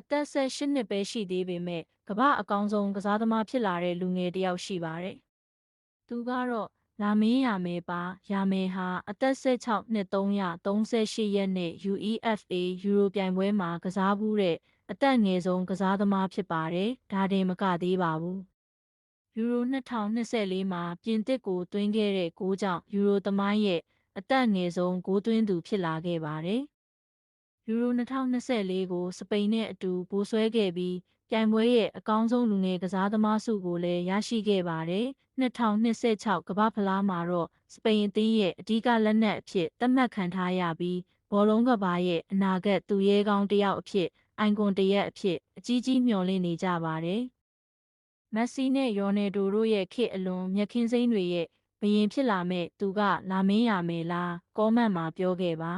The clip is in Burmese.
အသက်18နှစ်ပဲရှိသေးပေမဲ့ကမ္ဘာအကောင်းဆုံးကစားသမားဖြစ်လာတဲ့လူငယ်တစ်ယောက်ရှိပါတယ်။သူကတော့လာမင်းယာမယ်ပါယာမယ်ဟာအသက်16နှစ်338ရက်နေ့ UEFA ယူရိုပြိုင်ပွဲမှာကစားဖူးတဲ့အသက်ငယ်ဆုံးကစားသမားဖြစ်ပါတယ်။ဒါတင်မကသေးပါဘူး။ယူရို2024မှာပြင်သစ်ကိုသွင်းခဲ့တဲ့ဂိုးကြောင့်ယူရိုသမိုင်းရဲ့အသက်ငယ်ဆုံးဂိုးသွင်းသူဖြစ်လာခဲ့ပါတယ်။ယူရို2024ကိုစပိန်နဲ့အတူဗိုလ်စွဲခဲ့ပြီးပြိုင်ပွဲရဲ့အကောင်းဆုံးလူငယ်ကစားသမားဆုကိုလည်းရရှိခဲ့ပါတယ်။2026ကမ္ဘာဖလားမှာတော့စပိန်အသင်းရဲ့အဓိကလက်နက်အဖြစ်သတ်မှတ်ခံထားရပြီးဘောလုံးကဘာရဲ့အနာဂတ်သူရဲကောင်းတစ်ယောက်အဖြစ်အိုင်ကွန်တစ်ရက်အဖြစ်အကြီးကြီးမျှော်လင့်နေကြပါတယ်။မက်ဆီနဲ့ရော်နယ်ဒိုတို့ရဲ့ခေတ်အလွန်မြက်ခင်းစိမ်းတွေရဲ့ဘရင်ဖြစ်လာမဲ့သူကလာမင်းရမယ်လားကောမန့်မှာပြောခဲ့ပါ